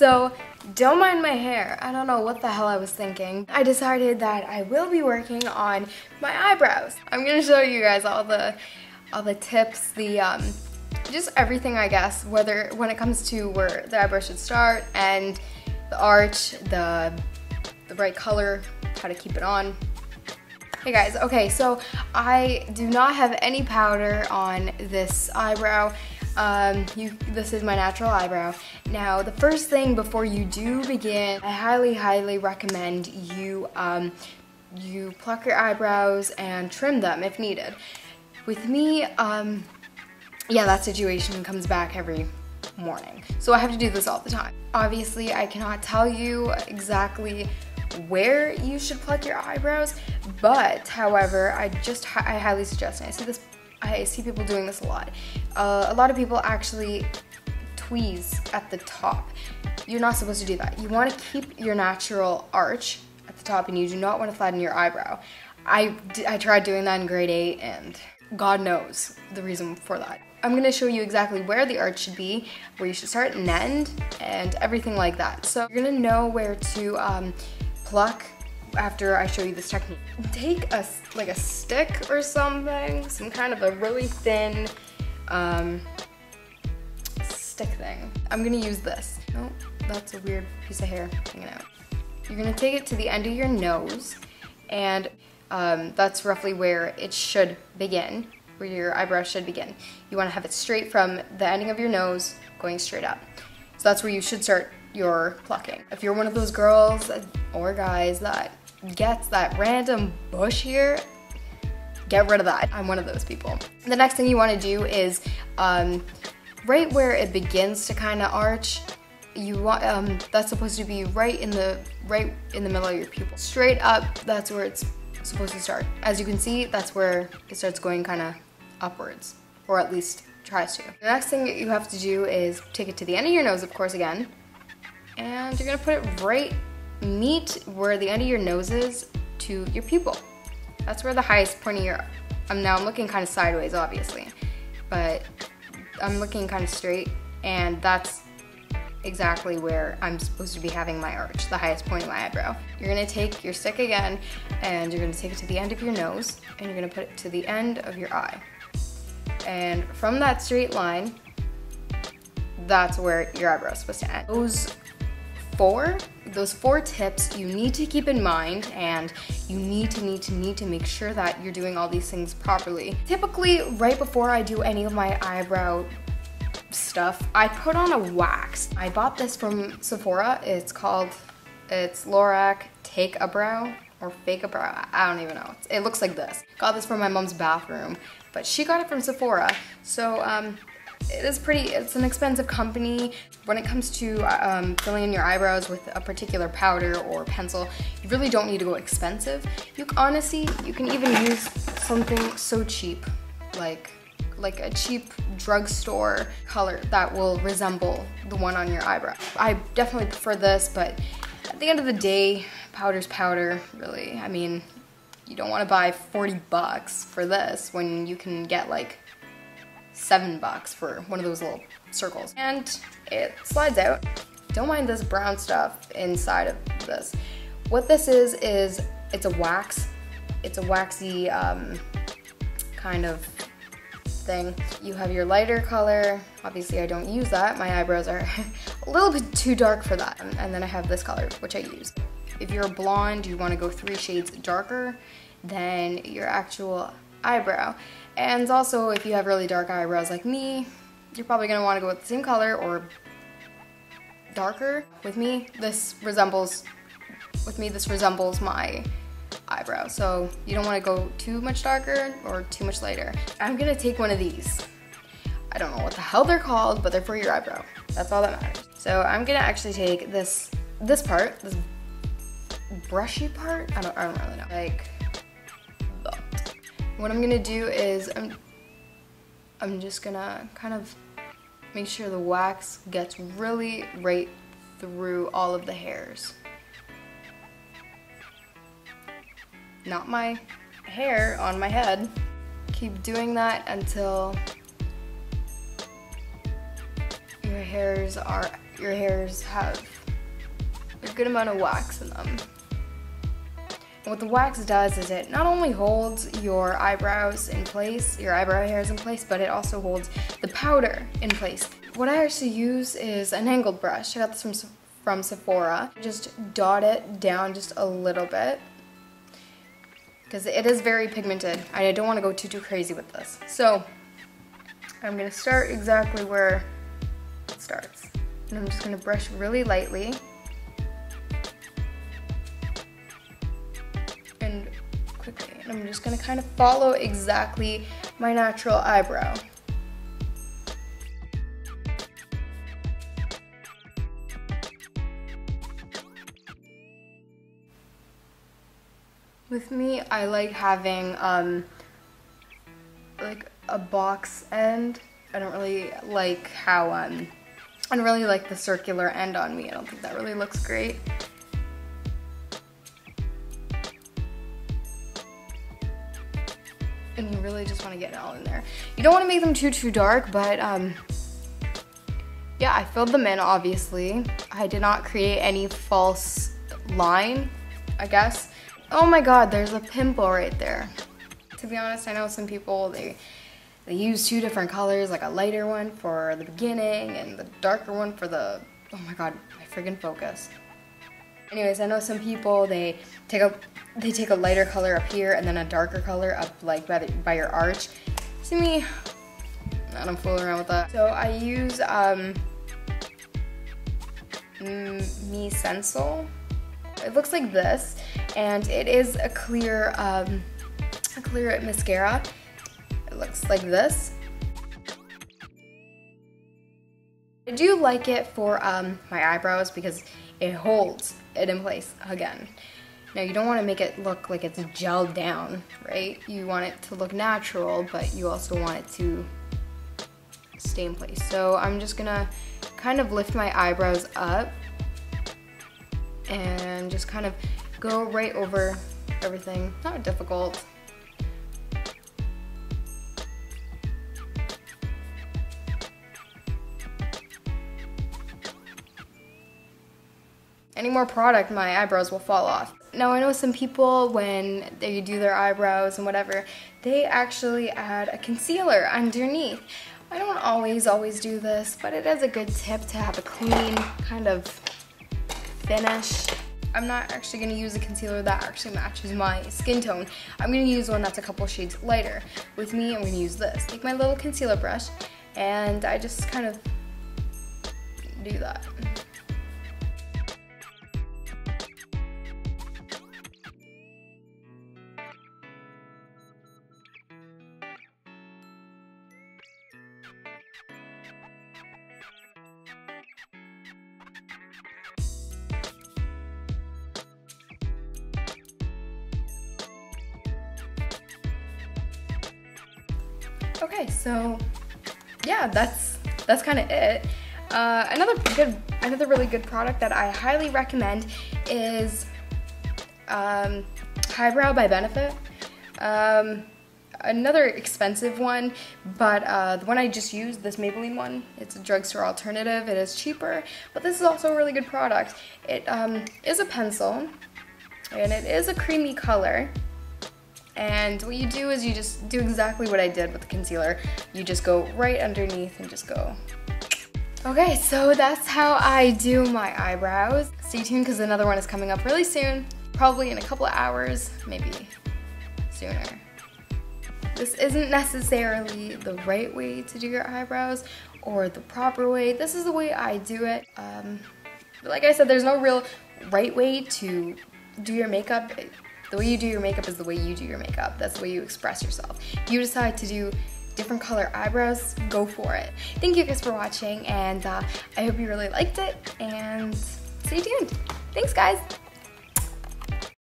So don't mind my hair. I don't know what the hell I was thinking. I decided that I will be working on my eyebrows. I'm gonna show you guys all the tips, just everything, I guess, when it comes to where the eyebrow should start and the arch, the right color, how to keep it on. Hey guys, okay, so I do not have any powder on this eyebrow. This is my natural eyebrow. Now, the first thing before you do begin, I highly recommend you pluck your eyebrows and trim them if needed. With me, yeah, that situation comes back every morning. So I have to do this all the time. Obviously, I cannot tell you exactly where you should pluck your eyebrows, but however, I highly suggest it. I see people doing this a lot. A lot of people actually tweeze at the top. You're not supposed to do that. You want to keep your natural arch at the top, and you do not want to flatten your eyebrow. I tried doing that in grade 8, and God knows the reason for that. I'm going to show you exactly where the arch should be, where you should start and end, and everything like that. So you're going to know where to pluck after I show you this technique. Take a stick or something, some kind of a really thin stick thing. I'm going to use this. Oh, that's a weird piece of hair hanging out. You're going to take it to the end of your nose, and that's roughly where it should begin, where your eyebrow should begin. You want to have it straight from the ending of your nose going straight up. So that's where you should start your plucking. If you're one of those girls or guys that gets that random bush here, get rid of that. I'm one of those people. The next thing you want to do is right where it begins to kind of arch, you want that's supposed to be right in the middle of your pupil. Straight up, that's where it's supposed to start. As you can see, that's where it starts going kind of upwards, or at least tries to. The next thing that you have to do is take it to the end of your nose, of course, again, and you're gonna put it right, meet where the end of your nose is to your pupil. That's where the highest point of your, now I'm looking kind of sideways, obviously, but I'm looking kind of straight, and that's exactly where I'm supposed to be having my arch, the highest point of my eyebrow. You're gonna take your stick again, and you're gonna take it to the end of your nose, and you're gonna put it to the end of your eye. And from that straight line, that's where your eyebrow is supposed to end. Those four tips you need to keep in mind, and you need to make sure that you're doing all these things properly. Typically, right before I do any of my eyebrow stuff, I put on a wax. I bought this from Sephora. It's Lorac Take a Brow or Fake a Brow. I don't even know. It looks like this. Got this from my mom's bathroom, but she got it from Sephora. So it's an expensive company. When it comes to filling in your eyebrows with a particular powder or pencil, you really don't need to go expensive. Honestly, you can even use something so cheap, like a cheap drugstore color that will resemble the one on your eyebrow. I definitely prefer this, but at the end of the day, powder's powder, really. I mean, you don't want to buy 40 bucks for this when you can get like $7 for one of those little circles. And it slides out. Don't mind this brown stuff inside of this. What this is it's a wax. It's a waxy kind of thing. You have your lighter color. Obviously I don't use that. My eyebrows are a little bit too dark for that. And then I have this color, which I use. If you're blonde, you want to go 3 shades darker than your actual eyebrow. And also, if you have really dark eyebrows like me, you're probably going to want to go with the same color or darker. With me, this resembles my eyebrow, so you don't want to go too much darker or too much lighter. I'm gonna take one of these. I don't know what the hell they're called, but they're for your eyebrow. That's all that matters. So I'm gonna actually take this part, this brushy part. I don't really know. Like that. What I'm gonna do is I'm just gonna kind of make sure the wax gets really right through all of the hairs. Not my hair on my head. Keep doing that until your hairs have good amount of wax in them. And what the wax does is it not only holds your eyebrows in place, your eyebrow hairs in place, but it also holds the powder in place. What I actually use is an angled brush. I got this from Sephora. Just dot it down just a little bit, because it is very pigmented. I don't want to go too crazy with this. So I'm going to start exactly where it starts. And I'm just going to brush really lightly. And quickly. And I'm just going to kind of follow exactly my natural eyebrow. With me, I like having like a box end. I don't really like how I don't really like the circular end on me. I don't think that really looks great. And you really just want to get it all in there. You don't want to make them too dark, but yeah, I filled them in, obviously. I did not create any false line, I guess. Oh my god, there's a pimple right there. To be honest, I know some people, they use two different colors, like a lighter one for the beginning and the darker one for the, oh my god, my friggin' focus. Anyways, I know some people, they take a lighter color up here and then a darker color up like by your arch. See me? I don't fool around with that. So I use Me Stencil. It looks like this, and it is a clear mascara. It looks like this. I do like it for my eyebrows because it holds it in place again. Now you don't want to make it look like it's gelled down, right? You want it to look natural, but you also want it to stay in place. So I'm just gonna kind of lift my eyebrows up and just kind of go right over everything. Not difficult. Any more product, my eyebrows will fall off. Now I know some people, when they do their eyebrows and whatever, they actually add a concealer underneath. I don't always do this, but it is a good tip to have a clean kind of finish. I'm not actually going to use a concealer that actually matches my skin tone. I'm going to use one that's a couple shades lighter. With me, I'm going to use this. Take my little concealer brush, and I just kind of do that. Okay, so yeah, that's kind of it. Another really good product that I highly recommend is Highbrow by Benefit. Another expensive one, but the one I just used, this Maybelline one, it's a drugstore alternative. It is cheaper, but this is also a really good product. It is a pencil, and it is a creamy color. And what you do is you just do exactly what I did with the concealer. You just go right underneath and just go. Okay, so that's how I do my eyebrows. Stay tuned because another one is coming up really soon. Probably in a couple of hours, maybe sooner. This isn't necessarily the right way to do your eyebrows or the proper way. This is the way I do it. But like I said, there's no real right way to do your makeup. The way you do your makeup is the way you do your makeup. That's the way you express yourself. If you decide to do different color eyebrows, go for it. Thank you guys for watching, and I hope you really liked it, and stay tuned. Thanks, guys.